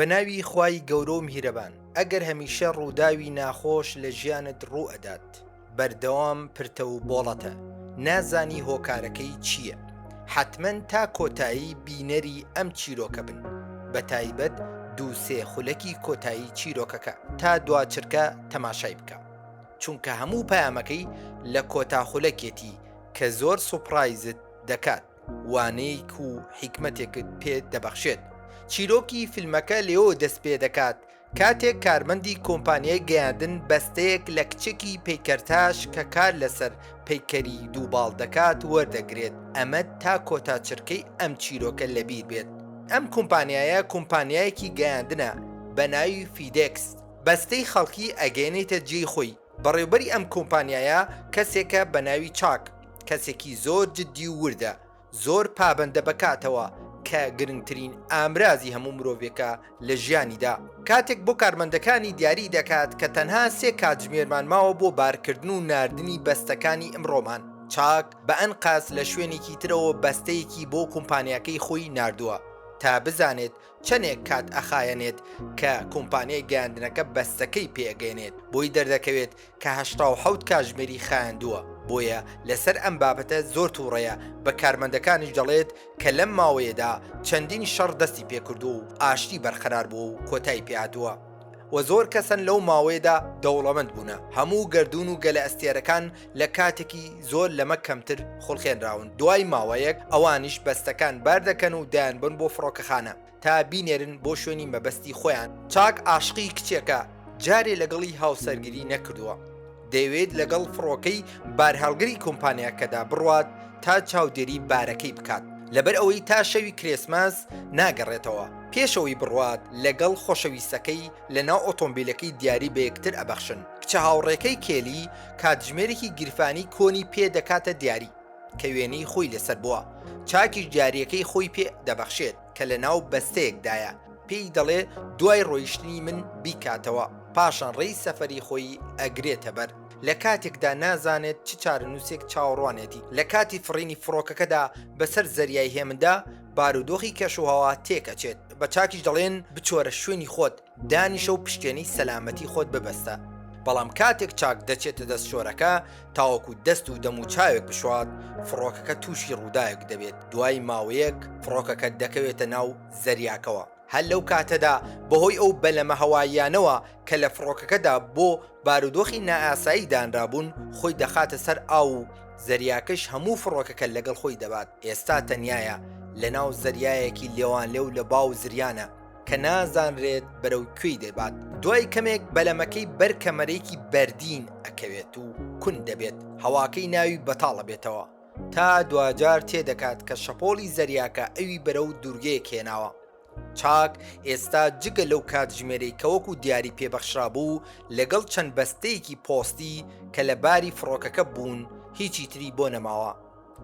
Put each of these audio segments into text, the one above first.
بەناوی خوای گەورە و میهرەبان، ئەگەر هەمیشە ڕووداوی ناخۆش لە ژیانت ڕوو ئەدات، بەردەوام پرتە و بۆڵەتە، نازانی هۆکارەکەی چییە، حتمەن تا کۆتایی بینەری ئەم چیرۆکە بن، بە تایبەت دووسێ خولەکی کۆتایی چیرۆکەکە تا دواچرکە تەماشای بکە، چونکە هەموو پەیامەکەی لە کۆتاخولەکێتی کە زۆر سوپڕایزت دەکات، وانەیەک و حیکمەتێکت پێ دەبەخشێت. چیرۆکی فیلمەکە لێەوە دەست پێ دەکات کاتێک کارمەندی کۆمپانیای گەیاندن بەستەیەک لە کچێکی پەیکەرتاش کە کار لەسەر پەیکەری دووباڵ دەکات وەردەگرێت. ئەمە تا کۆتاچرکەی ئەم چیرۆکە لەبیر بێت. ئەم کۆمپانیایە کۆمپانیایەکی گەیاندنە بە ناوی فیدێکس، بەستەی خەڵکی ئەگەێنێتە جێی خۆی. بەڕێوبەری ئەم کۆمپانیایە کەسێکە بە ناوی چاک، کەسێکی زۆر جددی و وردە، زۆر پابەندە بکاتەوە کە گرنگترین ئامرازی هەموو مرۆڤێکە لە ژیانیدا. کاتێک بۆ کارمەندەکانی دیاری دەکات کە تەنها 3 کاتژمێرمان ماوە بۆ بارکردن و ناردنی بەستەکانی ئەمڕۆمان. چاک بە ئەنقاس لە شوێنێکی ترەوە بەستەیەکی بۆ کۆمپانیاکەی خۆی ناردووە تا بزانێت چەندێک کات ئەخایەنێت کە کۆمپانیای گەیاندنەکە بەستەکەی پێگەێنێت. بۆی دەردەکەوێت کە 87 کاتژمێری خایاندووە. بۆیە لەسەر ئەم بابەتە زۆر تووڕەیە بە کارمەندەکانیش دەڵێت کە لەم ماوەیەدا چەندین شەڕ دەستی پێکردو و ئاشتی بەرقەرار بووە و کۆتایی پێهاتووە و زۆر کەسن لەو ماوەیەدا دەوڵەمەند بوونە. هەموو گردون و گەلە ئەستێرەکان لە کاتێکی زۆر لەمە کەمتر خۆڵخێنراون. دوای ماوەیەک ئەوانیش بەستەکان باردەکەن و دایان بن بۆ فڕۆکەخانە تا بینێرن بۆ شوێنی مەبەستی خۆیان. چاک عاشقی کچێکە جارێ لەگەڵی هاوسەرگیری نەکردووە، دەیەوێت لەگەڵ فڕۆکەی بارهەڵگری کۆمپانیاکەدا بڕوات تا چاودێری بارەکەی بکات، لەبەر ئەوەی تا شەوی کرێسماس ناگەڕێتەوە. پێشەوەی بڕوات لەگەڵ خۆشەویستەکەی لەناو ئۆتۆمبیلەکەی دیاری بە یەکتر ئەبەخشن. کچە هاوڕێکەی کێلی کاتژمێرێکی گیرفانی کۆنی پێ دەکاتە دیاری کە وێنەی خۆی لەسەر بووە. چاکیش دیاریەکەی خۆی پێ دەبەخشێت کە لەناو بەستەیەکدایە. پێی دەڵێ دوای ڕۆیشتنی من بیکاتەوە، پاشان ڕێی سەفەری خۆی ئەگرێتە بەر. لە کاتێکدا نازانێت چ چارەنووسێک چاوەڕوانێتی. لە کاتی فڕینی فڕۆکەکەدا بەسەر زەریای هێمندا بارودۆخی کەشوهەوا تێکەچێت. بە چاکیش دەڵێن بچۆرە شوێنی خۆت، دانیشە و پشتێنی سەلامەتی خۆت ببەستە. بەڵام کاتێک چاک دەچێتە دەست شۆرەکە تاوەکو دەست و دەم و چاوێک بشوات، فڕۆکەکە تووشی ڕووداوێک دەبێت. دوای ماوەیەک فڕۆکەکە دەکەوێتە ناو زەریاکەوە. هەر لەو کاتەدا بەهۆی ئەو بەلەمە هەواییانەوە کە لە فڕۆکەکەدا بۆ بارودۆخی نائاسایی دانرابوون خۆی دەخاتە سەر ئاو و زەریاکەش هەموو فڕۆکەکە لەگەڵ خۆی دەبات. ئێستا تەنیایە لە ناو زەریایەکی لێوان لێو لە باو زریانە کە نازانرێت بەرەو کوێی دەبات. دوای کەمێک بەلەمەکەی بەر کەمەرەیەکی بەردین ئەکەوێت و کون دەبێت، هەواکەی ناوی بەتاڵە بێتەوە تا دوجار تێدەکات کە شەپۆلی زەریاکە ئەوی بەرەو دوورگەیەک هێناوە. چاک ئێستا جگە لەو کاتژمێرەی کە وەکو دیاری پێبەخشرا بوو لەگەڵ چەند بەستەیەکی پۆستی کە لە باری فڕۆکەکە بوون هیچی تری بۆ نەماوە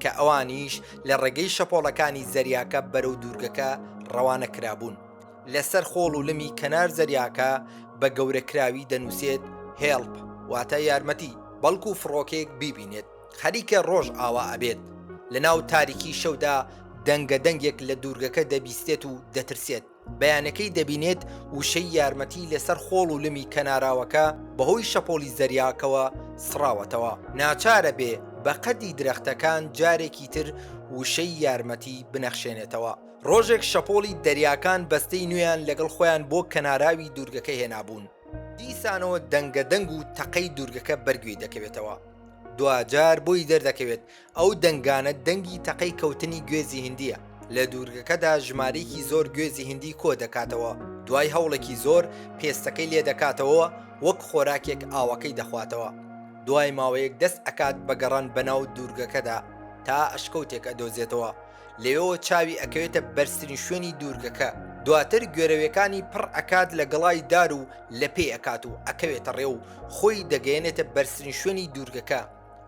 کە ئەوانیش لە ڕێگەی شەپۆڵەکانی زەریاکە بەرەو دوورگەکە ڕەوانە کرابوون. لەسەر خۆڵ و لەمی کەنار زەریاکە بە گەورەکراوی دەنووسێت هێڵپ، واتە یارمەتی، بەڵکو فڕۆکێک بیبینێت خەریکە ڕۆژ ئاوا ئەبێت. لە ناو تاریکی شەودا دەنگە دەنگێک لە دوورگەکە دەبیستێت و دەترسێت. بەیانەکەی دەبینێت وشەی یارمەتی لەسەر خۆڵ و لەمی کەناراوەکە بەهۆی شەپۆلی زەریاکەوە سراوەتەوە. ناچارە بێ بە قەدی درەختەکان جارێکی تر وشەی یارمەتی بنەخشێنێتەوە. ڕۆژێک شەپۆلی دەریاکان بەستەی نوێیان لەگەڵ خۆیان بۆ کەناراوی دوورگەکە هێنابوون. دیسانەوە دەنگە دەنگ و تەقەی دوورگەکە بەرگوێ دەکەوێتەوە. دوجار بۆی دەردەکەوێت ئەو دەنگانە دەنگی تەقەی کەوتنی گوێزی هندیە. لە دوورگەکەدا ژمارەیەکی زۆر گوێزی هندی کۆ دەکاتەوە. دوای هەوڵێکی زۆر پێستەکەی لێ دەکاتەوە وەک خۆراکێک ئاوەکەی دەخواتەوە. دوای ماوەیەک دەست ئەکات بەگەڕان بەناو دوورگەکەدا تا ئەشکەوتێک ئەدۆزێتەوە. لێەوە چاوی ئەکەوێتە بەرزترین شوێنی دوورگەکە. دواتر گوێرەوەکانی پڕ ئەکات لە گەڵای دار و لە پێی ئەکات و ئەکەوێتە ڕێ و خۆی دەگەێنێتە بەرزترین شوێنی دوورگەکە.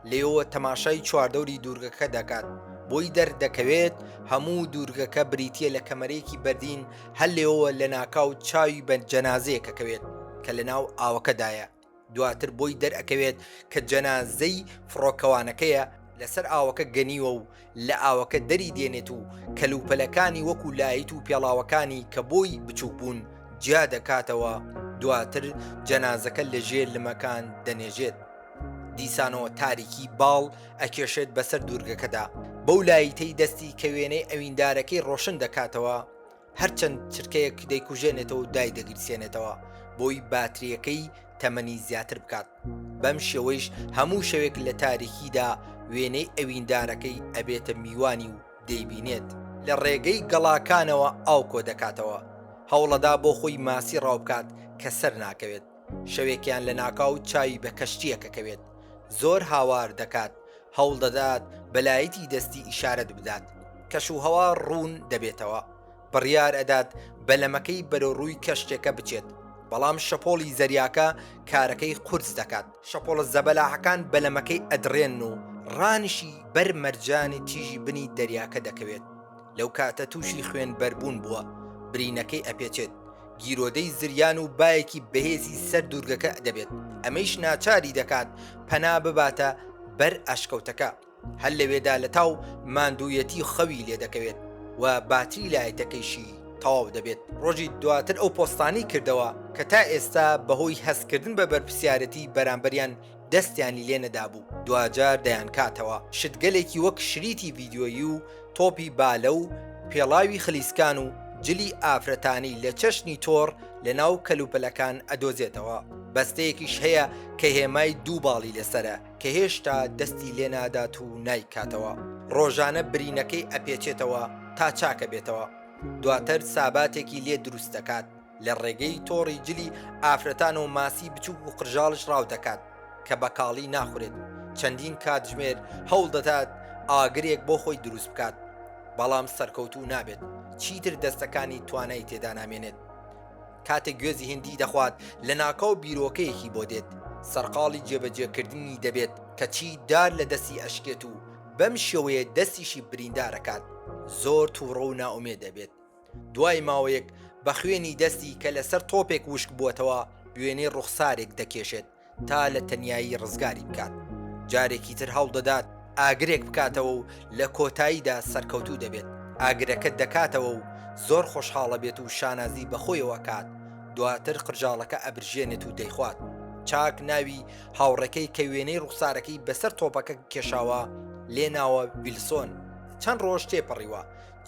لێەوە تەماشای چواردەوری دوورگەکە دەکات. بۆی دەردەکەوێت هەموو دوورگەکە بریتیە لە کەمەرەیەکی بەردین، هەر لێەوە لە ناکاو چاوی بە جەنازەیەکەکەوێت کە لە ناو ئاوەکەدایە. دواتر بۆی دەرئەکەوێت کە جەنازەی فڕۆکەوانەکەیە لەسەر ئاوەکە گەنیوە و لە ئاوەکە دەری دێنێت و کەلوپەلەکانی وەکو لایت و پێڵاوەکانی کە بۆی بچوو بوون جیا دەکاتەوە دواتر جەنازەکە لە ژێر لمەکان دەنێژێت دیسانەوە تاریکی باڵ ئەکێشێت بەسەر دوورگەکەدا بەو لایتەی دەستی کە وێنەی ئەویندارەکەی ڕۆشن دەکاتەوە هەرچەند چرکەیەک دەیکوژێنێتەوە و دای دەگرسێنێتەوە بۆی باتریەکەی تەمەنی زیاتر بکات بەم شێوەیش هەموو شەوێک لە تاریکیدا وێنەی ئەویندارەکەی ئەبێتە میوانی و دەیبینێت لە ڕێگەی گەڵاکانەوە ئاو کۆ دەکاتەوە هەوڵەدا بۆ خۆی ماسی ڕاوبکات کە سەر ناکەوێت شەوێکیان لە ناکاو چاوی بە کەشتیەکەکەوێت زۆر هاوار دەکات هەوڵ دەدات بەلایەتی دەستی ئیشارەت بدات کەش و هەوا ڕوون دەبێتەوە بڕیار ئەدات بەلەمەکەی بەرەو ڕووی کەشتێکە بچێت بەڵام شەپۆڵی زەریاکە کارەکەی قورس دەکات شەپۆڵە زەبەلاحەکان بەلەمەکەی ئەدرێن و ڕانشی بەر مەرجانی تیژی بنی دەریاکە دەکەوێت لەو کاتە تووشی خوێن بەربوون بووە برینەکەی ئەپێچێت گیرۆدەی زریان و بایەکی بەهێزی سەر دوورگەکە دەبێت ئەمەیش ناچاری دەکات پەنا بباتە بەر ئاشکەوتەکە هەر لەوێدا لە تاو ماندوویەتی خەوی لێ دەکەوێت و باتری لایەتەکەیشی تەواو دەبێت ڕۆژی دواتر ئەو پۆستانی کردەوە کە تا ئێستا بەهۆی هەستکردن بە بەرپرسیارەتی بەرامبەریان دەستیانی لێ نەدابوو دوجار دەیان کاتەوە شتگەلێکی وەک شریتی ڤیددیۆیی و تۆپی بالە و پێڵاوی خلیسکان و جلی ئافرەتانی لە چەشنی تۆڕ لە ناو کەلوپەلەکان ئەدۆزێتەوە بەستەیەکیش هەیە کە هێمای دوو باڵی لەسرە کە هێشتا دەستی لێ نادات و نایکاتەوە ڕۆژانە برینەکەی ئەپێچێتەوە تا چاکە بێتەوە دواتر ساباتێکی لێ دروست دەکات لە ڕێگەی تۆڕی جلی ئافرەتان و ماسی بچووک و قرژاڵش ڕاو دەکات کە بەکاڵی ناخورێت چەندین کاتژمێر هەوڵ دەدات ئاگرێک بۆ خۆی دروست بکات بەڵام سەرکەوتوو نابێت چیتر دەستەکانی توانای تێدا نامێنێت کاتێک گوێزی هندی دەخوات لە ناکاو بیرۆکەیەکی بۆ دێت سەرقاڵی جێبەجێکردنی دەبێت کە چی دار لە دەستی ئەشکێت و بەم شێوەیە دەستیشی بریندارەکات زۆر تووڕە و ناومێ دەبێت دوای ماوەیەک بە خوێنی دەستی کە لەسەر تۆپێک وشک بووەتەوە وێنەی ڕوخسارێک دەکێشێت تا لە تەنیایی ڕزگاری بکات جارێکی تر هەوڵ دەدات ئاگرێک بکاتەوە و لە کۆتاییدا سەرکەوتوو دەبێت ئاگرەکە دەکاتەوە و زۆر خۆشحاڵە بێت و شانازی بەخۆیەوە کات دواتر قرژاڵەکە ئەبرژێنێت و دەیخوات چاک ناوی هاوڕەکەی کە وێنەی ڕوخسارەکەی بەسەر تۆپەکە کێشاوە لێ ناوە ویلسۆن چەند ڕۆژ تێپەڕیوە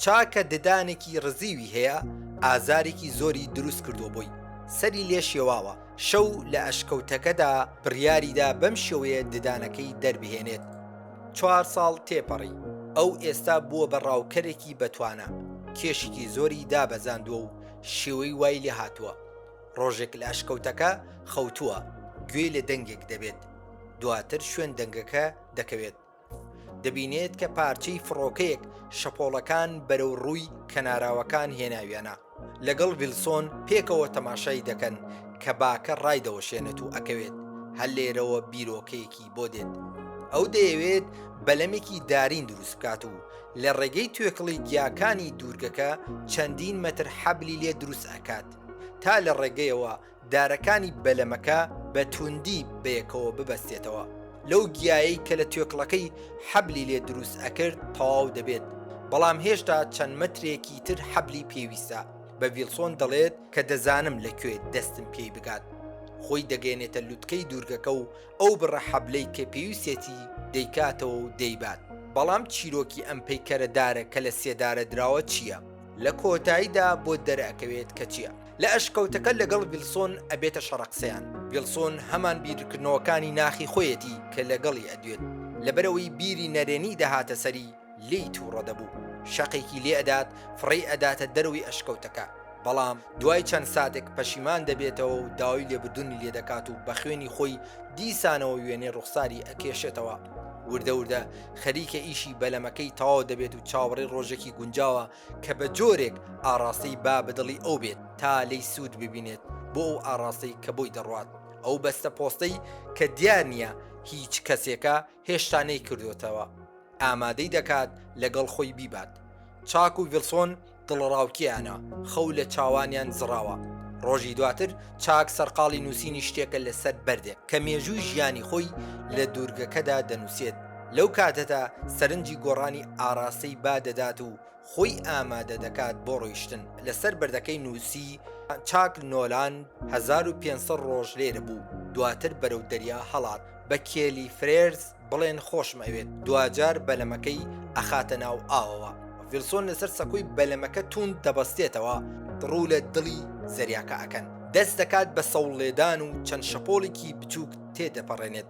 چاکە ددانێکی ڕزیوی هەیە ئازارێکی زۆری دروست کردو بووی سەری لێ شێواوە شەو لە ئەشکەوتەکەدا بڕیاریدا بەم شێوەیە ددانەکەی دەربهێنێت 4 ساڵ تێپەڕی ئەو ئێستا بووە بە ڕاوکەرێکی بەتوانە کێشێکی زۆری دابەزاندووە و شێوەی وای لێ هاتووە ڕۆژێک لە ئەشکەوتەکە خەوتووە گوێ لە دەنگێک دەبێت دواتر شوێن دەنگەکە دەکەوێت دەبینێت کە پارچەی فڕۆکەیەک شەپۆڵەکان بەرەو ڕووی کەناراوەکان هێناویانە لەگەڵ ویلسۆن پێکەوە تەماشای دەکەن کە باکە ڕایدەوەشێنێت و ئەکەوێت هەر لێرەوە بیرۆکەیەکی بۆ دێت ئەو دەیەوێت بەلەمێکی دارین دروست بکات و لە ڕێگەی توێکڵی گیاکانی دوورگەکە چەندین مەتر حەبلی لێ دروست ئەکات تا لە ڕێگەیەوە دارەکانی بەلەمەکە بە توندی بەیەکەوە ببەستێتەوە لەو گیایی کە لە توێکڵەکەی حەبلی لێ دروست ئەکرد تەواو دەبێت بەڵام هێشتا چەند مەترێکی تر حەبلی پێویستە بە ویلسۆن دەڵێت کە دەزانم لەکوێ دەستم پێی بگات خۆی دەگەێنێتە لووتکەی دوورگەکە و ئەو بڕە حەبلەی کە پێویستێتی دەیکاتەوە و دەیبات بەڵام چیرۆکی ئەم پەیکەرەدارە کە لە سێدارە دراوە چییە لە کۆتاییدا بۆ دەرەکەوێت کە چییە لە ئەشکەوتەکە لەگەڵ ویلسۆن ئەبێتە شەڕەقسەیان ویلسۆن هەمان بیرکردنەوەکانی ناخی خۆیەتی کە لەگەڵی ئەدوێت لەبەرەوەی بیری نەرێنی دەهاتە سەری لی تووڕە دەبوو شەقێکی لێ ئەدات فڕێ ئەداتە دەروی ئەشکەوتەکە بەڵام دوای چەند ساتێک پەشیمان دەبێتەوە و داوای لێبردنی لێ دەکات و بە خوێنی خۆی دیسانەوە وێنەی ڕوخساری ئەکێشێتەوە وردەوردە خەریکە ئیشی بەلەمەکەی تەواو دەبێت و چاوەڕێی ڕۆژێکی گونجاوە کە بە جۆرێک ئاراستەی با بەدڵی ئەو بێت تا لێی سوود ببینێت بۆ ئەو ئاراستەی کە بۆی دەڕوات ئەو بەستە پۆستەی کە دیار نییە هیچ کەسێکە هێشتا نەیکردوێتەوە ئامادەی دەکات لەگەڵ خۆی بیبات چاک و ویلسۆن دڵڕاوکیانە خەو لە چاوانیان زراوە ڕۆژی دواتر چاک سەرقاڵی نووسینی شتێکە لەسەر بەردێک کە مێژووی ژیانی خۆی لە دوورگەکەدا دەنووسێت لەو کاتەدا سەرنجی گۆڕانی ئاراستەی با دەدات و خۆی ئامادە دەکات بۆ ڕۆیشتن. لەسەر بەردەکەی نووسی چاک نۆلان 1500 ڕۆژ لێرە بوو، دواتر بەرەو دەریا هەڵات بە کێلی فرێرز بڵێن خۆشمەوێت، دوجار بەلەمەکەی ئەخاتە ناو ئاوەوە. ڤیلسۆن لەسەر سەکوی بەلەمەکە توند دەبەستێتەوە، ڕوو لە دڵی زەریاکە ئەکەن، دەست دەکات بە سەوڵێدان و چەند شەپۆڵێکی بچووک تێدەپەڕێنێت.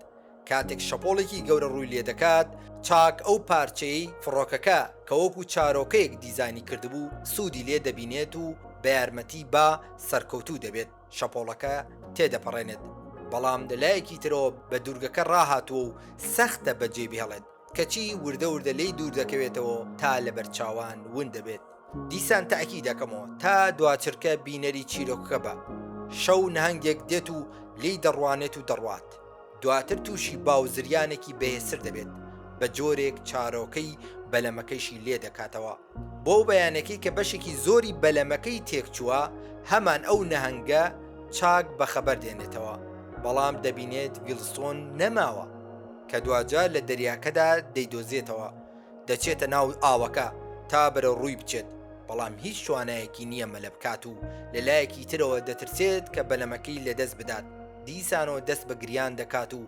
کاتێک شەپۆڵێکی گەورە ڕووی لێ دەکات، چاک ئەو پارچەی فڕۆکەکە کە وەکو چارۆکەیەک دیزانی کردبوو سوودی لێ دەبینێت و بە یارمەتی با سەرکەوتوو دەبێت، شەپۆڵەکە تێدەپەڕێنێت. بەڵام لەلایەکی ترەوە بە دوورگەکە ڕاهاتووە و سەختە بەجێ بهێڵێت، کەچی وردە وردە لی دوور دەکەوێتەوە تا لە بەرچاوان ون دەبێت. دیسان تاکی دەکەمەوە تا دوچرکە بینەری چیرۆکەکە بە شەو نهنگێک دێت و لی دەڕوانێت و دەڕوات، دواتر تووشی باوزریانێکی بەهێسر دەبێت، بە جۆرێک چارۆکەی بەلەمەکەیشی لێ دەکاتەوە. بۆ بەیانەکەی کە بەشێکی زۆری بەلەمەکەی تێکچووە، هەمان ئەو نەهەنگە چاک بەخەبەر دێنێتەوە، بەڵام دەبینێت ڤیلسۆن نەماوە کە دوجار لە دەریاکەدا دەیدۆزێتەوە، دەچێتە ناو ئاوەکە تا بەرە ڕووی بچێت، بەڵام هیچ شوانایەکی نییە مەلە بکات و لەلایەکی ترەوە دەترسێت کە بەلەمەکەی لەدەست بدات. دیسانەوە دەست بە گریان دەکات و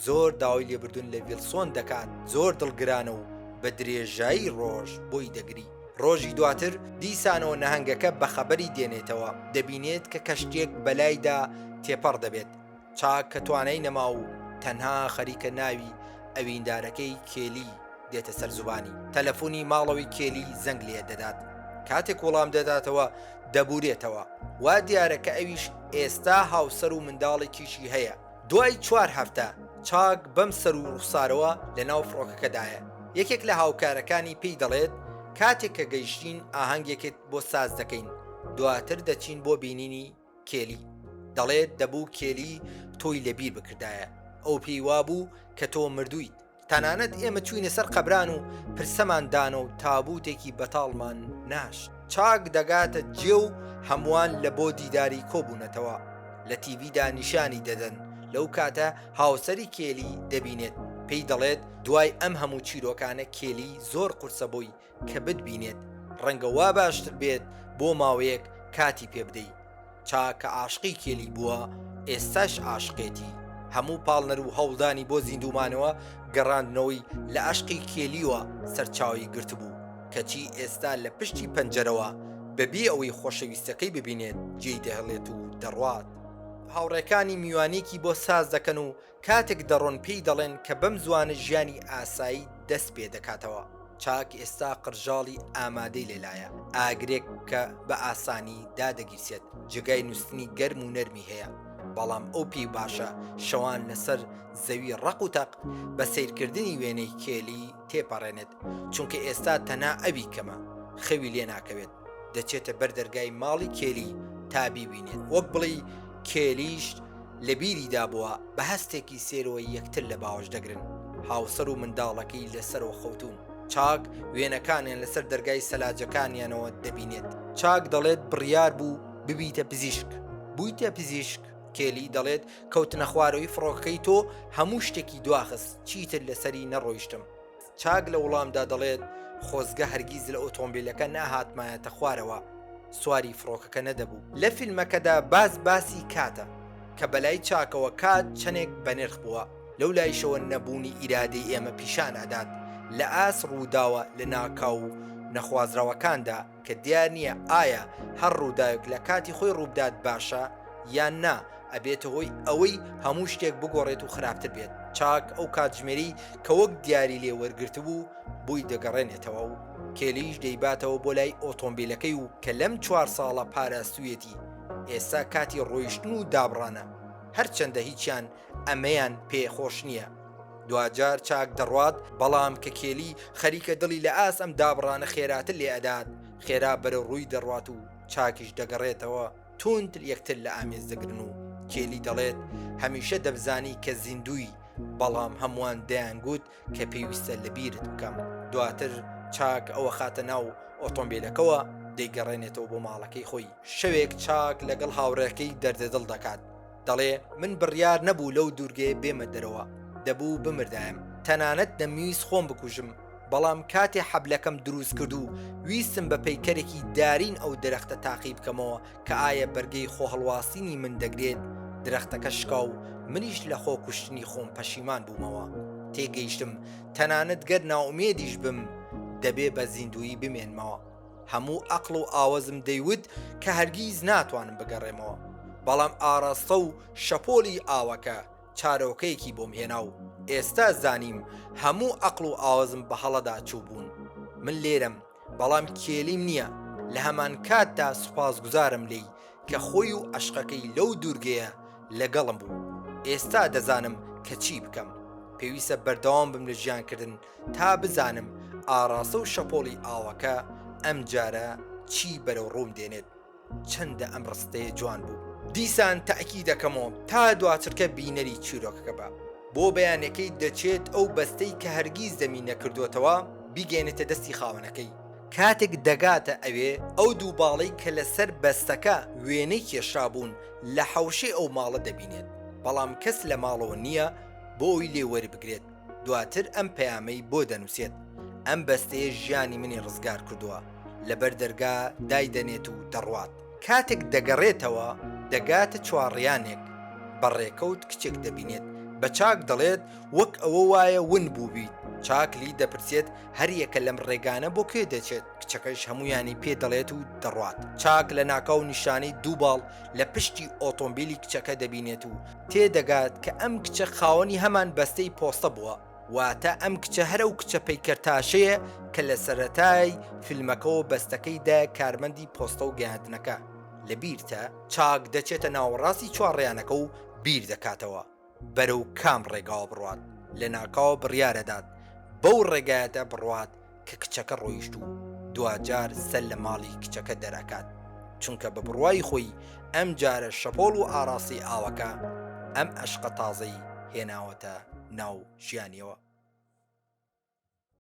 زۆر داوای لێبردون لە ڤیلسۆن دەکات، زۆر دڵگرانە و بە درێژایی ڕۆژ بۆی دەگری. ڕۆژی دواتر دیسانەوە نەهەنگەکە بەخەبەری دێنێتەوە، دەبینێت کە کەشتێک بەلایدا تێپەڕ دەبێت. چاک کە توانای نەما و تەنها خەریکە ناوی ئەویندارەکەی کێلی دێتە سەر زوبانی. تەلەفۆنی ماڵەوەی کێلی زەنگ لێ دەدات، کاتێک وەڵام دەداتەوە دەبورێتەوە، وا دیارەکە ئەویش ئێستا هاوسەر و منداڵێکیشی هەیە. دوای 4 هەفتە چاک بەم سەر و ڕوخسارەوە لە ناو فڕۆکەکەدایە. یەکێک لە هاوکارەکانی پێی دەڵێت کاتێک کە گەیشتین ئاهەنگێکت بۆ ساز دەکەین، دواتر دەچین بۆ بینینی کێلی. دەڵێت دەبوو کێلی تۆی لەبیر بکردایە، ئەو پێی وابوو کە تۆ مردوویت، تەنانەت ئێمە چوینە سەر قەبران و پرسەماندانە و تابوتێکی بەتاڵمان ناش. چاک دەگاتە جێ و هەمووان لە بۆ دیداری کۆبوونەتەوە، لە تیڤیدا نیشانی دەدەن. لەو کاتە هاوسەری کێلی دەبینێت، پێی دەڵێت دوای ئەم هەموو چیرۆکانە کێلی زۆر قورسە بووی کە بتبینێت، ڕەنگە وا باشتر بێت بۆ ماوەیەک کاتی پێ بدەیت. چاک کە عاشقی کێلی بووە، ئێستاش عاشقێتی. هەموو پاڵنەر و هەوڵدانی بۆ زیندومانەوە گەڕاندنەوەی لە عاشقی کێلیوە سەرچاوی گرتبوو، کەچی ئێستا لە پشتی پەنجەرەوە بەبێ ئەوەی خۆشەویستەکەی ببینێت جێی دەهڵێت و دەڕوات. هاوڕێکانی میوانێکی بۆ ساز دەکەن و کاتێک دەڕۆن پێی دەڵێن کە بەم زوانە ژیانی ئاسایی دەست پێ دەکاتەوە. چاک ئێستا قرژاڵی ئامادەی لێلایە، ئاگرێک کە بە ئاسانی دادەگیرسێت، جگای نووسنی گەرم و نەرمی هەیە، بەڵام ئەو پێی باشە شەوان لەسەر زەوی ڕق و تەق بە سیرکردنی وێنەی کێلی تێپەڕێنێت، چونکە ئێستا تەنها ئەوی کەمە، خەوی لێ ناکەوێت، دەچێتە بەردەرگای ماڵی کێلی تا بیبینێت، وەک بڵی کێلیش لە بیریدا بووە بە هەستێکی سێرەوەی یەکتر لە باوەش دەگرن، هاوسەر و منداڵەکەی لەسەرەوە خەوتون. چاک وێنەکانیان لەسەر دەرگای سەلاجەکانیانەوە دەبینێت. چاک دەڵێت بڕیار بوو ببیتە پزیشک. بوویتە پزیشک؟ کێلی دەڵێت کەوتنە خوارەوەی فڕۆکەکەی تۆ هەموو شتێکی دواخست، چیتر لەسەری نەڕۆیشتم. چاک لە وڵامدا دەڵێت خۆزگە هەرگیز لە ئۆتۆمبیلەکە ناهاتمایەتە خوارەوە، سواری فڕۆکەکە نەدەبوو. لە فیلمەکەدا باسی کاتە کە بەلای چاکەوە کات چەندێک بەنرخ بووە، لەو لایشەوە نەبوونی ئیرادەی ئێمە پیشان ئەدات لە ئاس ڕووداوە لە ناکاو و نەخوازراوەکاندا کە دیار نییە ئایا هەر ڕووداوێک لە کاتی خۆی ڕوودات باشە یان نا، ئەبێتە هۆی ئەوەی هەموو شتێک بگۆڕێت و خراپتر بێت. چاک ئەو کاتژمێری کە وەک دیاری لێ وەرگرت بوو بووی دەگەڕێنێتەوە و کێلیش دەیباتەوە بۆ لای ئۆتۆمبیلەکەی و کە لەم 4 ساڵە پاراستویەتی ئێستا کاتی ڕۆیشتن و دابڕانە، هەرچەندە هیچیان ئەمەیان پێخۆش نییە. دوجار چاک دەڕوات، بەڵام کە کێلی خەریکە دڵی لە ئاس ئەم دابڕانە خێراتر لێ ئەدات، خێرا بەرە ڕووی دەڕوات و چاکیش دەگەڕێتەوە، تونتر یەکتر لە ئامێز دەگرن و کێلی دەڵێت هەمیشە دەبزانی کە زیندوی، بەڵام هەمووان دەیانگوت کە پێویستە لەبیرت بکەم. دواتر چاک ئەوە خاتە ناو ئۆتۆمبیلەکەەوە دەیگەڕێنێتەوە بۆ ماڵەکەی خۆی. شەوێک چاک لەگەڵ هاوڕێکەکەی دەردەدڵ دەکات، دەڵێ من بڕیار نەبوو لەو دوورگەیە بێمە دەرەوە، دەبوو بمردایم، تەنانەت دەمویست خۆم بکوژم، بەڵام کاتێ حەبلەکەم دروست کرد و ویستم بە پەیکەرێکی دارین ئەو دەرەختە تاقی بکەمەوە کە ئایا بەرگەی خۆ هەڵواسینی من دەگرێت، درەختەکە شکا و منیش لە خۆ کوشتنی خۆم پەشیمان بوومەوە. تێگەیشتم تەنانەت گەر ناومێدیش بم دەبێ بە زیندویی بمێنمەوە. هەموو ئەقڵ و ئاوەزم دەیوت کە هەرگیز ناتوانم بگەڕێمەوە، بەڵام ئاراستە و شەپۆلی ئاوەکە چارەوەکەیەکی بۆم هێنا و ئێستا زانیم هەموو ئەقڵ و ئاوەزم بە هەڵەدا چوو بوون. من لێرم، بەڵام کێلیم نییە. لە هەمان کاتدا سوپاسگوزارم لی کە خۆی و عەشقەکەی لەو دوورگەیە لەگەڵم بوو. ئێستا دەزانم کە چی بکەم. پێویستە بەردەوام بم لە ژیانکردن تا بزانم ئاراستە و شەپۆلی ئاوەکە ئەم جارە چی بەرەو ڕووم دێنێت. چەندە ئەم ڕستەیە جوان بوو. دیسان تاکی دەکەمەوە تا دواترکە بینەری چیرۆکەکە بە بۆ بەیانەکەی دەچێت ئەو بەستەی کە هەرگیز دەمی نەکردوێتەوە بیگەێنێتە دەستی خاوەنەکەی. کاتێک دەگاتە ئەوێ ئەو دوو باڵی کە لەسەر بەستەکە وێنەی کێشابوون لە حەوشەی ئەو ماڵە دەبینێت، بەڵام کەس لە ماڵەوە نییە بۆ ئەوی لێ وەربگرێت. دواتر ئەم پەیامەی بۆ دەنووسێت: ئەم بەستەیە ژیانی منی ڕزگار کردووە، لەبەر دەرگا دایدەنێت و دەڕوات. کاتێک دەگەڕێتەوە دەگاتە چوارڕیانێک بەڕێکەوت کچێک دەبینێت. بە چاک دەڵێت وەک ئەوە وایە ون بوو بیت. چاکلی دەپرسێت هەر یەکە لەم ڕێگانە بۆ کێ دەچێت. کچەکەش هەمویانی پێ دەڵێت و دەڕوات. چاک لە ناکاو نیشانەی دوو باڵ لە پشتی ئۆتۆمبیلی کچەکە دەبینێت و تێدەگات کە ئەم کچە خاوەنی هەمان بەستەی پۆستە بووە، واتە ئەم کچە هەرە و کچە پەیکەرتاشەیە کە لە سەرەتای فیلمەکەەوە بەستەکەیدا کارمەندی پۆستە و گەیاندنەکە. لە بیرتە چاک دەچێتە ناوەڕاستی چوارڕیانەکە و بیر دەکاتەوە بەرەو کام ڕێگاوە بڕوات. لە ناکاوە بڕیارەدات بەو ڕێگایەتە بڕوات کە کچەکە ڕۆیشت و دوجار سەر لە ماڵی کچەکە دەراکات، چونکە بە بڕوای خۆی ئەم جارە شەپۆڵ و ئاراستی ئاوەکە ئەم عەشقە تازەی هێناوەتە ناو ژیانیەوە.